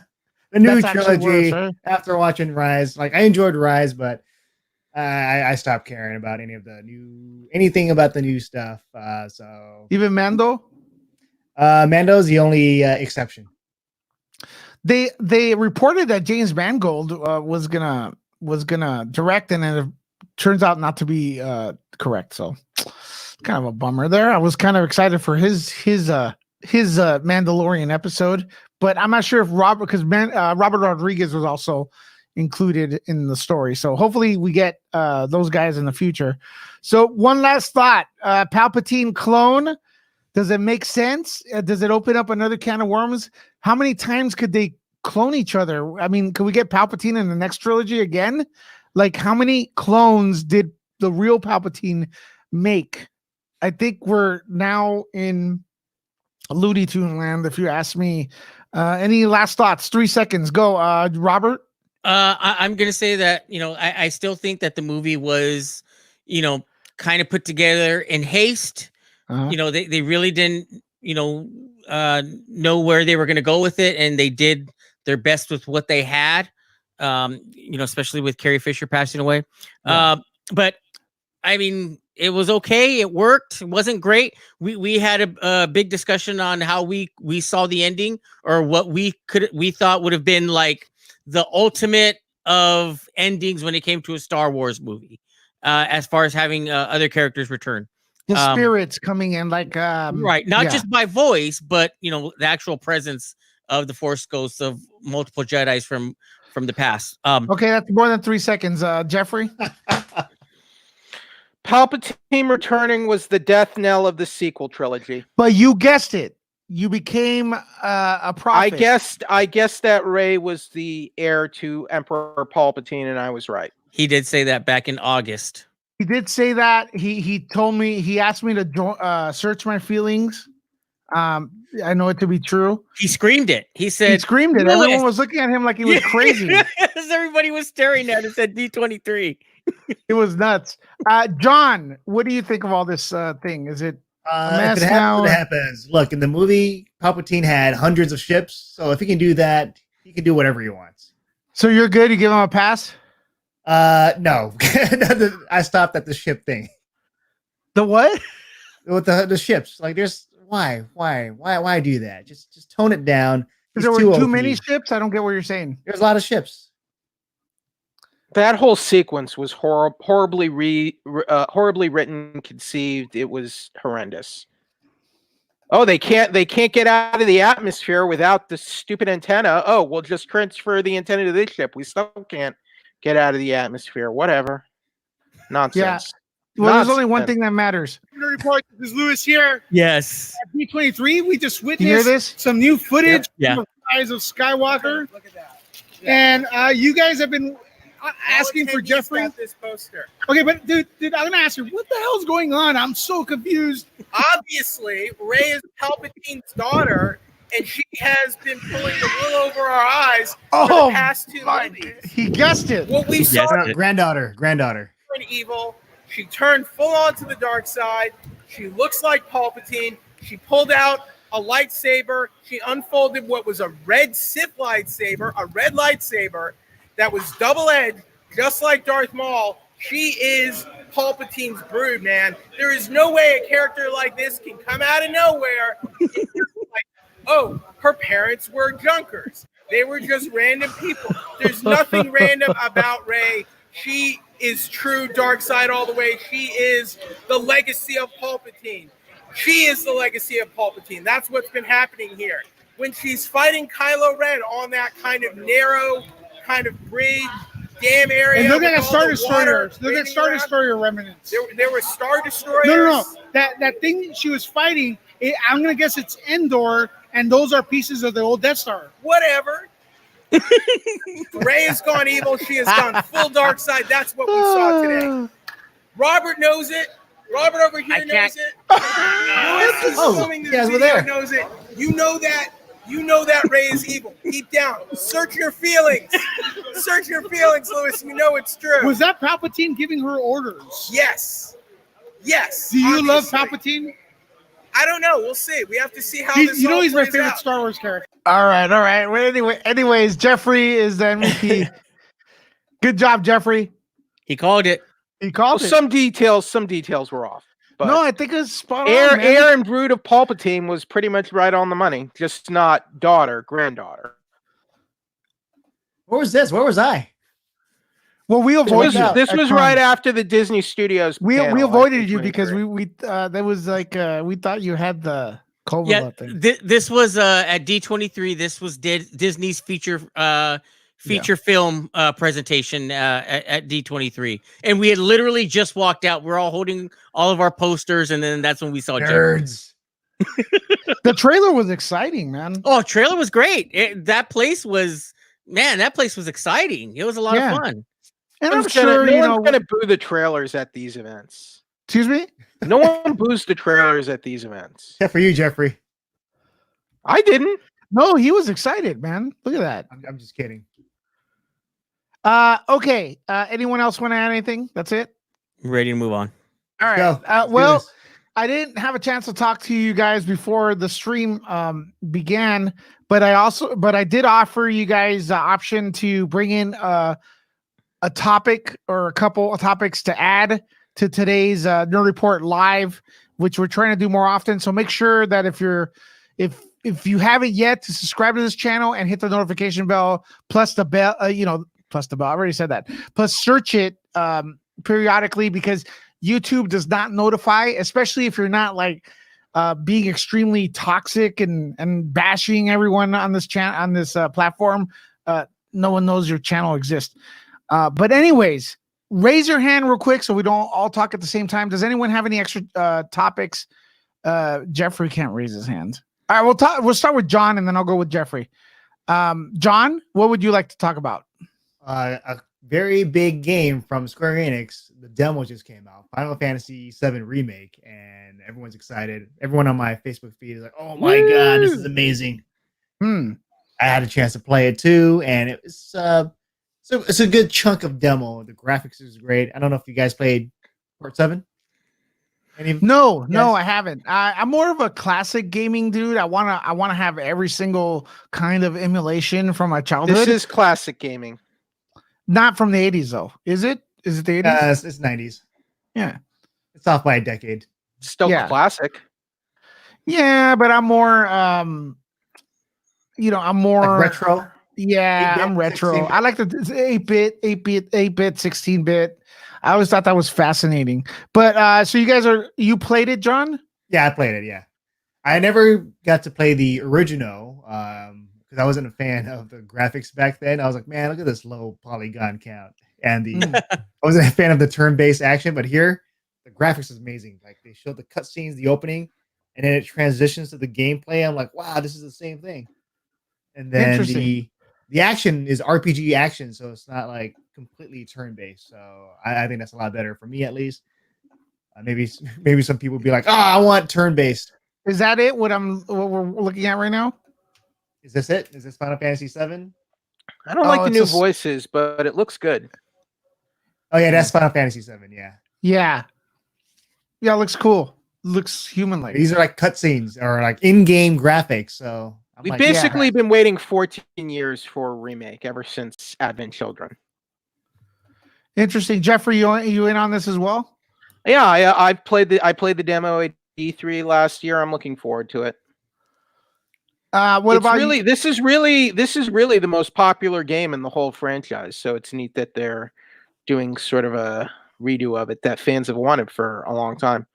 The new That's trilogy, worse, right? after watching Rise, like I enjoyed Rise, but I stopped caring about anything about the new stuff. So Even Mando? Mando's the only exception. They reported that James Mangold was gonna direct, and then it turns out not to be correct. So kind of a bummer there. I was kind of excited for his Mandalorian episode, but I'm not sure if Robert Rodriguez was also included in the story. So hopefully we get those guys in the future. So one last thought, Palpatine clone, does it make sense? Does it open up another can of worms? How many times could they clone each other? I mean, could we get Palpatine in the next trilogy again? Like how many clones did the real Palpatine make? I think we're now in Looney Tune land, if you ask me. Any last thoughts? 3 seconds. Go, Robert. I'm going to say that, I still think that the movie was, kind of put together in haste. Uh-huh. They really didn't, know where they were going to go with it. And they did their best with what they had, especially with Carrie Fisher passing away. Yeah. But I mean, it was okay. It worked. It wasn't great. We had a big discussion on how we saw the ending, or what we thought would have been like the ultimate of endings when it came to a Star Wars movie, as far as having other characters return. The spirits coming in, like right, not just by voice, but the actual presence of the Force ghosts of multiple Jedis from the past. Okay, that's more than 3 seconds. Jeffrey. Palpatine returning was the death knell of the sequel trilogy. But you guessed it. You became a prophet. I guessed that Rey was the heir to Emperor Palpatine, and I was right. He did say that back in August. He did say that. He told me, he asked me to search my feelings. I know it to be true. He screamed it. He said, he screamed it. Lewis. Everyone was looking at him like he was crazy. Everybody was staring at it. Said D23. It was nuts. John, what do you think of all this thing? Is it a mess if it happens, now? it happens. Look, in the movie, Palpatine had hundreds of ships, so if he can do that, he can do whatever he wants. So you're good? You give him a pass? No. I stopped at the ship thing. The what? With the ships. Like, there's why do that? Just tone it down. Because there were too many ships? I don't get what you're saying. There's a lot of ships. That whole sequence was horribly written, conceived. It was horrendous. Oh, they can't get out of the atmosphere without the stupid antenna. Oh, we'll just transfer the antenna to this ship. We still can't get out of the atmosphere. Whatever. Nonsense. Yeah. Well, there's only one thing that matters. Report. This is Lewis here. Yes. At B23, we just You hear witnessed this? some new footage Yeah. of the Rise of Skywalker. Look at that. And you guys have been asking for Jeffrey. This poster. Okay, but dude, I'm gonna ask you, what the hell's going on? I'm so confused. Obviously, Rey is Palpatine's daughter, and she has been pulling the wool over our eyes for the past two movies. He guessed it. What we saw Yes. Granddaughter. in evil, she turned full on to the dark side. She looks like Palpatine. She pulled out a lightsaber. She unfolded what was a red Sith lightsaber, a red lightsaber that was double-edged, just like Darth Maul. She is Palpatine's brood, man. There is no way a character like this can come out of nowhere. Like, oh, her parents were junkers. They were just random people. There's nothing random about Rey. She is true dark side all the way. She is the legacy of Palpatine. She is the legacy of Palpatine. That's what's been happening here. When she's fighting Kylo Ren on that kind of narrow, kind of bridge, dam area. And look at with that all Star the Destroyer. water Look at raining Star around. Destroyer remnants. There were Star Destroyers. No. That thing she was fighting, I'm going to guess it's Endor, and those are pieces of the old Death Star. Whatever. Rey has gone evil. She has gone full dark side. That's what we saw today. Robert knows it. Robert over here knows it. Lewis is assuming you guys this were video there. knows it. You know that. You know that Rey is evil. Deep down. Search your feelings. Search your feelings, Lewis. You know it's true. Was that Palpatine giving her orders? Yes. Yes. Do you love obviously. Palpatine? I don't know. We'll see. We have to see how this You know all he's my plays favorite out. Star Wars character. All right. Well, anyways, Jeffrey is the MVP. Good job, Jeffrey. He called it. He Well, called it. some details were off. But No, I think it's spot on. heir man. and brood of Palpatine was pretty much right on the money, just not daughter, granddaughter. Where was this? Where was I? Well, we avoided that. This at was times. right after the Disney Studios. We panel, I avoided think, you because 23. we that was like we thought you had the COVID Yeah, thing. this was at D23. This was Disney's feature film presentation at D23, and we had literally just walked out. We're all holding all of our posters, and then that's when we saw Jeffrey. Nerds. The trailer was exciting, man. Oh, trailer was great. That place was exciting. It was a lot Yeah. of fun. And I'm No sure you know. one's gonna boo the trailers at these events. Excuse me. No one boos the trailers at these events. Except for you, Jeffrey. I didn't. No, he was excited, man. Look at that. I'm just kidding. Okay. Anyone else want to add anything? That's it. Ready to move on. All right. Go. Let's do Well, this. I didn't have a chance to talk to you guys before the stream began, but I did offer you guys the option to bring in a topic or a couple of topics to add to today's Nerd Report Live, which we're trying to do more often. So make sure that if you haven't yet, to subscribe to this channel and hit the notification bell plus the bell, plus the bell. I already said that. Plus search it periodically, because YouTube does not notify, especially if you're not like being extremely toxic and bashing everyone on this platform. No one knows your channel exists. But anyways, raise your hand real quick so we don't all talk at the same time. Does anyone have any extra topics? Jeffrey can't raise his hand. All right, we'll start with John, and then I'll go with Jeffrey. John, what would you like to talk about? A very big game from Square Enix. The demo just came out. Final Fantasy VII Remake, and everyone's excited. Everyone on my Facebook feed is like, "Oh my god, this is amazing!" I had a chance to play it too, and it was so it's a good chunk of demo. The graphics is great. I don't know if you guys played Port 7. No, I haven't. I'm more of a classic gaming dude. I wanna have every single kind of emulation from my childhood. This is classic gaming. Not from the 80s though. Is it? Is it the 80s? It's 90s. Yeah. It's off by a decade. Still Yeah. classic. Yeah, but I'm more I'm more Like retro. Yeah, 8-bit, I'm retro. 16-bit. I like the 8-bit, 16-bit. I always thought that was fascinating. But so you played it, John? Yeah, I played it. Yeah, I never got to play the original because I wasn't a fan of the graphics back then. I was like, man, look at this low polygon count, and I wasn't a fan of the turn-based action. But here, the graphics is amazing. Like they showed the cutscenes, the opening, and then it transitions to the gameplay. I'm like, wow, this is the same thing. And then Interesting. the action is RPG action, so it's not like completely turn-based. So I think that's a lot better for me, at least. Maybe some people would be like, oh, I want turn-based. Is that it? What we're looking at right now? Is this it? Is this Final Fantasy VII? I don't like the it's new a s- voices, but it looks good. Oh yeah, that's Final Fantasy VII. Yeah, Yeah. Yeah, it looks cool. Looks human-like. these are like cutscenes or like in-game graphics. So I'm We've like, basically been waiting 14 years for a remake ever since Advent Children. Interesting. Jeffrey, you in on this as well? Yeah, I played the demo at E3 last year. I'm looking forward to it. What It's about really you? this is really the most popular game in the whole franchise. So it's neat that they're doing sort of a redo of it that fans have wanted for a long time.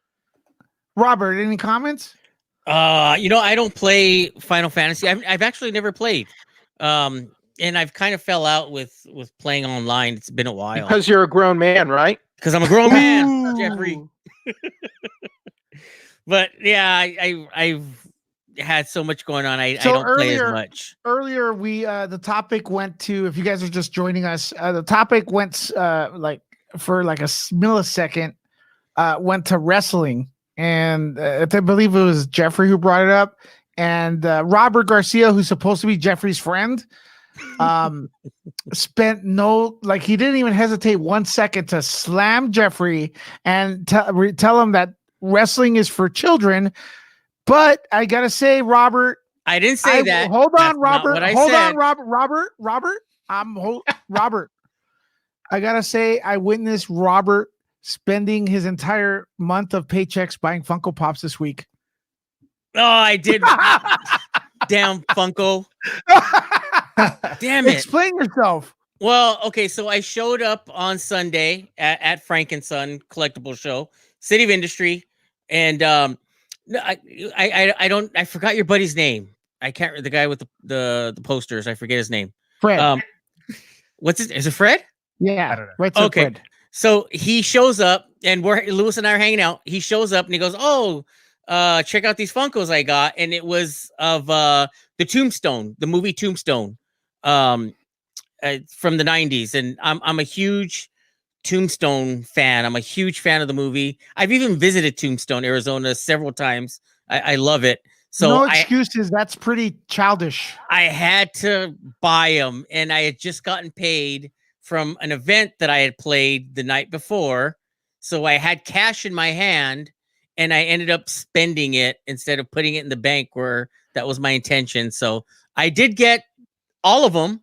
Robert, any comments? I don't play Final Fantasy. I've actually never played. And I've kind of fell out with playing online. It's been a while Because you're a grown man, right? because I'm a grown man, Jeffrey. Ooh. But yeah, I've had so much going on. I So don't play as much. Earlier, we the topic went to. If you guys are just joining us, the topic went like for like a millisecond, went to wrestling, and I believe it was Jeffrey who brought it up, and Robert Garcia, who's supposed to be Jeffrey's friend, spent he didn't even hesitate 1 second to slam Jeffrey and tell him that wrestling is for children. But I gotta say, Robert, I didn't say that. Hold on, That's not Robert. what I Hold said. on, Robert. Robert. I gotta say, I witnessed Robert spending his entire month of paychecks buying Funko Pops this week. Oh, I did. Damn Funko. Damn it. Explain yourself. Well, okay, so I showed up on Sunday at Frank and Son collectible show, City of Industry, and no, I forgot your buddy's name. I can't. The guy with the posters. I forget his name. Fred. What's his? Is it Fred? Yeah. I don't know. Right. Okay. Fred. So he shows up, and Lewis and I are hanging out. He shows up and he goes, "Oh, check out these Funkos I got," and it was of the Tombstone, the movie Tombstone, from the '90s. And I'm a huge Tombstone fan. I'm a huge fan of the movie. I've even visited Tombstone, Arizona several times. I love it. So no excuses. That's pretty childish. I had to buy them, and I had just gotten paid from an event that I had played the night before. So I had cash in my hand, and I ended up spending it instead of putting it in the bank where that was my intention. So I did get all of them,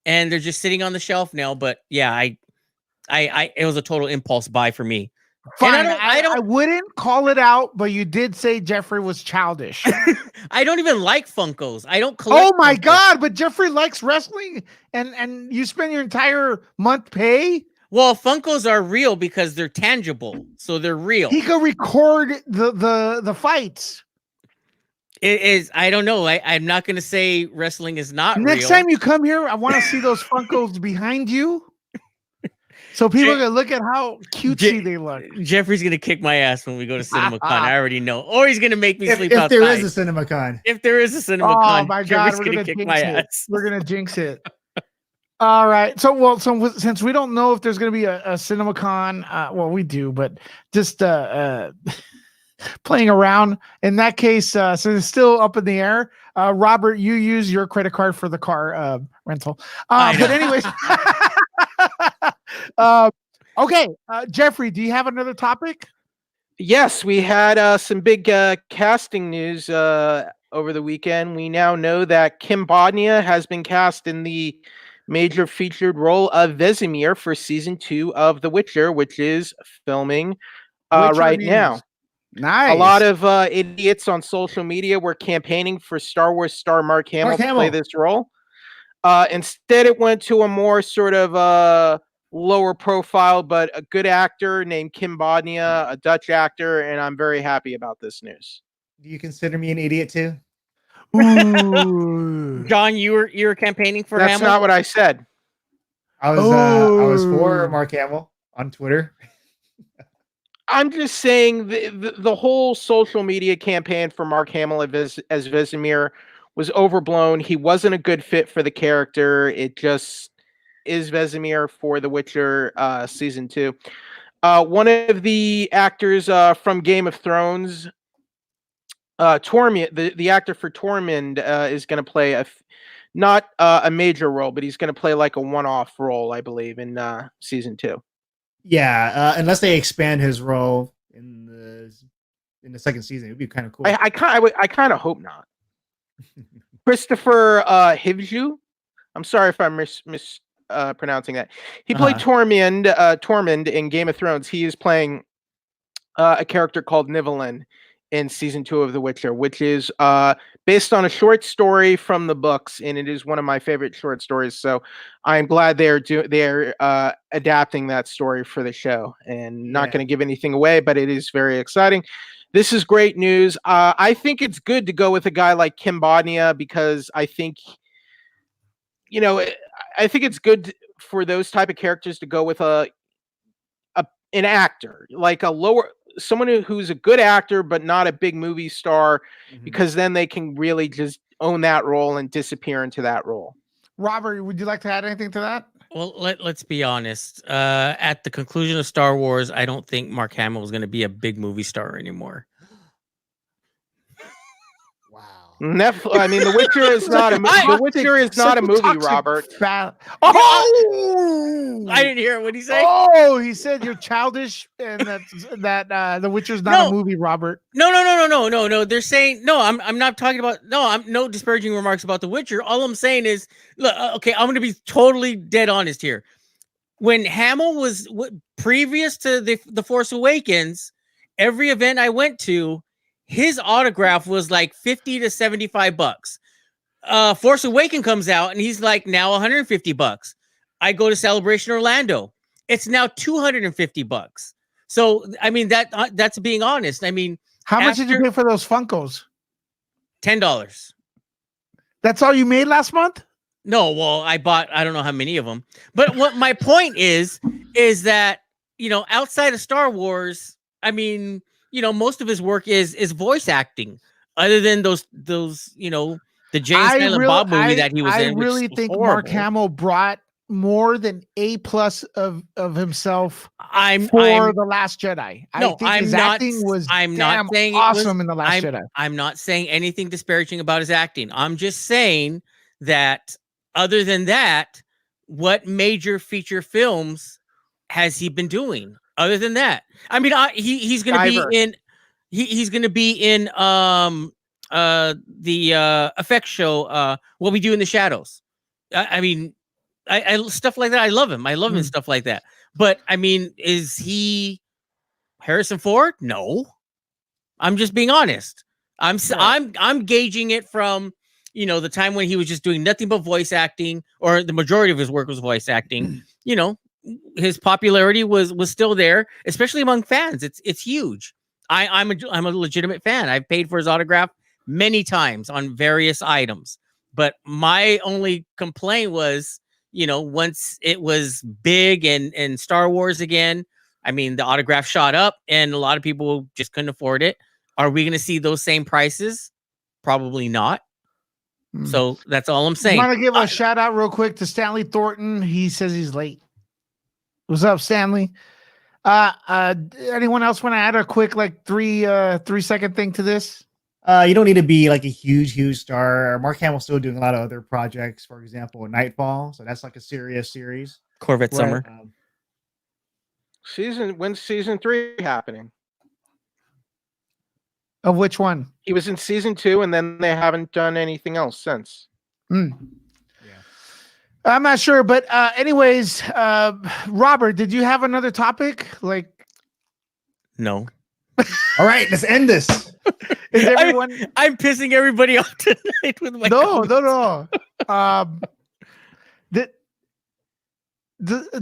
and they're just sitting on the shelf now. But yeah, it was a total impulse buy for me. Fine. I wouldn't call it out, but you did say Jeffrey was childish. I don't even like Funkos. I don't collect. Oh my Funkos. God! But Jeffrey likes wrestling, and you spend your entire month pay. Well, Funkos are real because they're tangible, so they're real. He could record the fights. It is. I don't know. I'm not going to say wrestling is not Next real. time you come here, I want to see those Funkos behind you, so people can look at how cutesy they look. Jeffrey's going to kick my ass when we go to CinemaCon. I already know. Or he's going to make me sleep If outside. there is a CinemaCon. If there is a CinemaCon, Oh my God, Jeffrey's we're going gonna to kick jinx my it. ass. We're gonna jinx it. All right. So since we don't know if there's going to be a CinemaCon, well, we do, but just playing around in that case, so it's still up in the air. Robert, you use your credit card for the car rental. But anyways, okay. Jeffrey, do you have another topic? Yes, we had some big casting news over the weekend. We now know that Kim Bodnia has been cast in the major featured role of Vesemir for season 2 of The Witcher, which is filming right now. Nice. A lot of idiots on social media were campaigning for Star Wars star Mark Hamill to play this role. Instead, it went to a more sort of lower profile, but a good actor named Kim Bodnia, a Dutch actor, and I'm very happy about this news. Do you consider me an idiot too? Ooh. John, you were campaigning for That's Hamill? not what I said. I was for Mark Hamill on Twitter. I'm just saying the whole social media campaign for Mark Hamill as Vesemir was overblown. He wasn't a good fit for the character. It just is Vesemir for The Witcher season 2. One of the actors from Game of Thrones, Tormund, the actor for Tormund, is going to play not a major role, but he's going to play like a one-off role, I believe, in season 2. Yeah, unless they expand his role in the second season, it would be kind of cool. I kind of hope not. Christopher Hivju, I'm sorry if I'm mispronouncing that. He played Tormund in Game of Thrones. He is playing a character called Nivellen in season 2 of The Witcher, which is based on a short story from the books, and it is one of my favorite short stories. So I'm glad they're adapting that story for the show, and not going to give anything away, but it is very exciting. This is great news. I think it's good to go with a guy like Kim Bodnia, because I think, I think it's good for those type of characters to go with an actor, like someone who's a good actor but not a big movie star, because then they can really just own that role and disappear into that role. Robert, would you like to add anything to that? Well, let's be honest. At the conclusion of Star Wars, I don't think Mark Hamill is going to be a big movie star anymore. I mean, The Witcher is not a movie. The Witcher is not a movie, Robert. Oh, I didn't hear what he said. Oh, he said you're childish, and that The Witcher's not a movie, Robert. No. They're saying no. I'm not talking about. No, I'm no disparaging remarks about The Witcher. All I'm saying is, look, okay, I'm going to be totally dead honest here. When Hamill was previous to the Force Awakens, every event I went to, his autograph was like $50 to $75. Force Awakens comes out and he's like now $150. I go to Celebration Orlando, it's now $250. So I mean that's being honest. I mean, how much did you pay for those Funkos? $10. That's all you made last month? No, well, I bought I don't know how many of them. But what my point is that outside of Star Wars, I mean, most of his work is voice acting, other than those the Jay and Silent Bob movie that he was in. I really think Mark Hamill brought more than A+ of himself for The Last Jedi. I'm not saying awesome in The Last Jedi. I'm not saying anything disparaging about his acting. I'm just saying that other than that, what major feature films has he been doing? Other than that, I mean, he's going to be in. He's going to be in the effects show. What We Do in the Shadows. I mean, I stuff like that. I love him. I love him and stuff like that. But I mean, is he Harrison Ford? No. I'm just being honest. I'm gauging it from the time when he was just doing nothing but voice acting, or the majority of his work was voice acting. His popularity was still there, especially among fans. It's huge. I'm a legitimate fan. I've paid for his autograph many times on various items. But my only complaint was, once it was big and Star Wars again, I mean, the autograph shot up and a lot of people just couldn't afford it. Are we going to see those same prices? Probably not. So that's all I'm saying. I want to give a shout out real quick to Stanley Thornton. He says he's late. What's up, Stanley? Anyone else want to add a quick 3-second thing to this? You don't need to be like a huge star. Mark Hamill's still doing a lot of other projects, for example, Nightfall. So that's like a serious series. Corvette Summer. When's season 3 happening? Of which one? He was in season 2, and then they haven't done anything else since. Yeah. I'm not sure, but anyways, Robert, did you have another topipic? No. All right, let's end this. Is everyone? I'm pissing everybody off tonight with my No.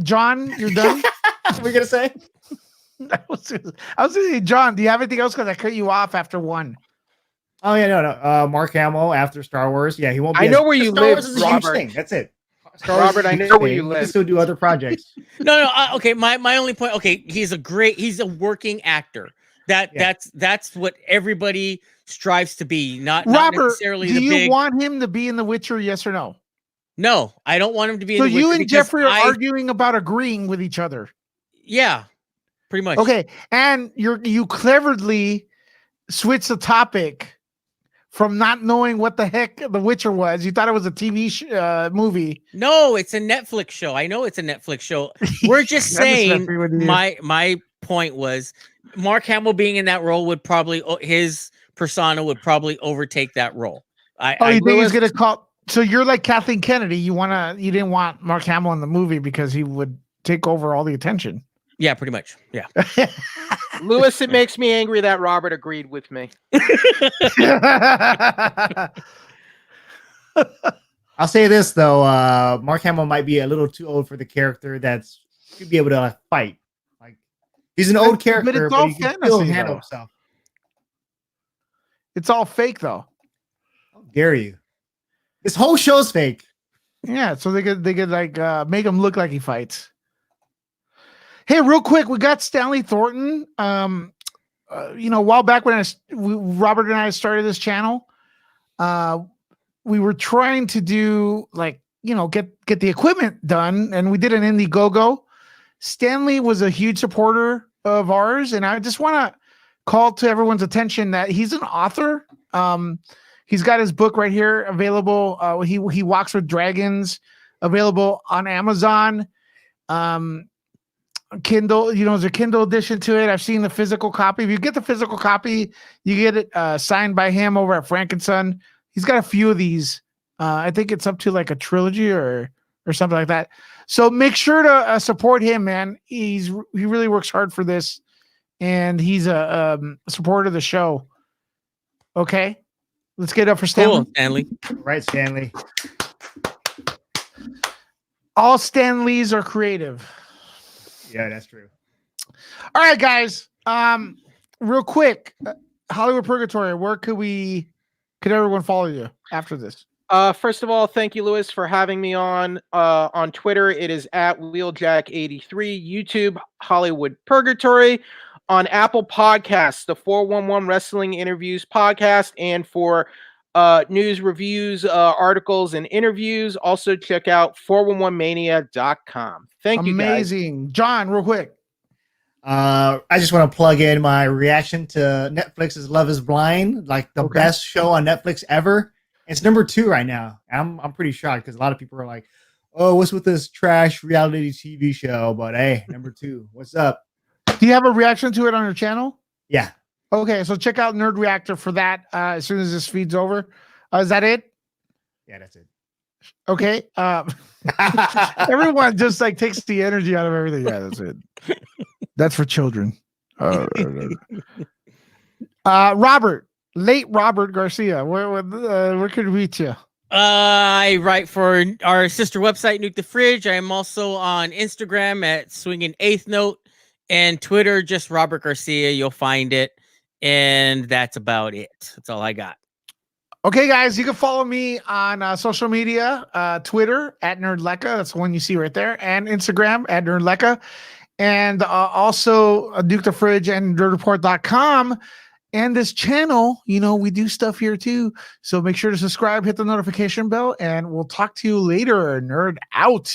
John, you're done. What are we gonna say? I was gonna say, John, do you have anything else? Because I cut you off after one. Oh yeah, no. Mark Hamill after Star Wars. Yeah, he won't be. I know where you Star live, Wars is a Robert. huge thing. That's it. Robert, I know where you live. He can still do other projects. No. Okay, my only point. Okay, he's a working actor. That's what everybody strives to be. Not Robert, necessarily do you want him to be in The Witcher? Yes or no? No, I don't want him to be. So in The Witcher you and Jeffrey are arguing about agreeing with each other. Yeah, pretty much. Okay, and you cleverly switched the topic from not knowing what the heck The Witcher was. You thought it was a TV movie. No, it's a Netflix show. I know it's a Netflix show. We're just saying. My point was Mark Hamill being in that role would probably his persona would probably overtake that role. You think he's gonna call? So you're like Kathleen Kennedy. You didn't want Mark Hamill in the movie because he would take over all the attention. Yeah, pretty much. Yeah. Lewis, it makes me angry that Robert agreed with me. I'll say this though, Mark Hamill might be a little too old for the character that's should be able to fight. Like he's an old character, it's all but he can still fantasy, handle though. himself. It's all fake though. How dare you? This whole show's fake. Yeah, so they could like make him look like he fights. Hey, real quick, we got Stanley Thornton. You know, a while back when Robert and I started this channel, we were trying to do like, you know, get the equipment done, and we did an Indiegogo. Stanley was a huge supporter of ours, and I just want to call to everyone's attention that he's an author. He's got his book right here available. He Walks with Dragons, available on Amazon. Kindle, you know, there's a Kindle edition to it. I've seen the physical copy. If you get the physical copy, you get it signed by him over at Frankenson. He's got a few of these. I think it's up to like a trilogy or something like that. So make sure to support him, man. He really works hard for this, and he's a supporter of the show. Okay, let's get it up for Stanley. Cool, Stanley. Right, Stanley. All Stanleys are creative. Yeah, that's true. All right, guys. Real quick, Hollywood Purgatory. Where could everyone follow you after this? First of all, thank you, Lewis, for having me on Twitter. It is at Wheeljack83, YouTube, Hollywood Purgatory, on Apple Podcasts, the 411 Wrestling Interviews podcast, and for news, reviews, articles, and interviews. Also check out 411mania.com. Thank you, guys. Amazing. John, real quick. I just want to plug in my reaction to Netflix's Love is Blind, like the best show on Netflix ever. It's number 2 right now. I'm pretty shocked because a lot of people are like, "Oh, what's with this trash reality TV show?" But hey, number 2. What's up? Do you have a reaction to it on your channel? Yeah. Okay, so check out Nerd Reactor for that as soon as this feed's over. Is that it? Yeah, that's it. Okay. Everyone just like takes the energy out of everything. Yeah, that's it. That's for children. Robert, late Robert Garcia. Where could we reach you? I write for our sister website, Nuke the Fridge. I am also on Instagram at Swinging Eighth Note, and Twitter, just Robert Garcia. You'll find it. And that's about it. That's all I got. Okay, guys, you can follow me on social media, Twitter at NerdLecca. That's the one you see right there. And Instagram at NerdLecca. And also Duke the Fridge and NerdReport.com. And this channel, you know, we do stuff here too. So make sure to subscribe, hit the notification bell, and we'll talk to you later. Nerd out.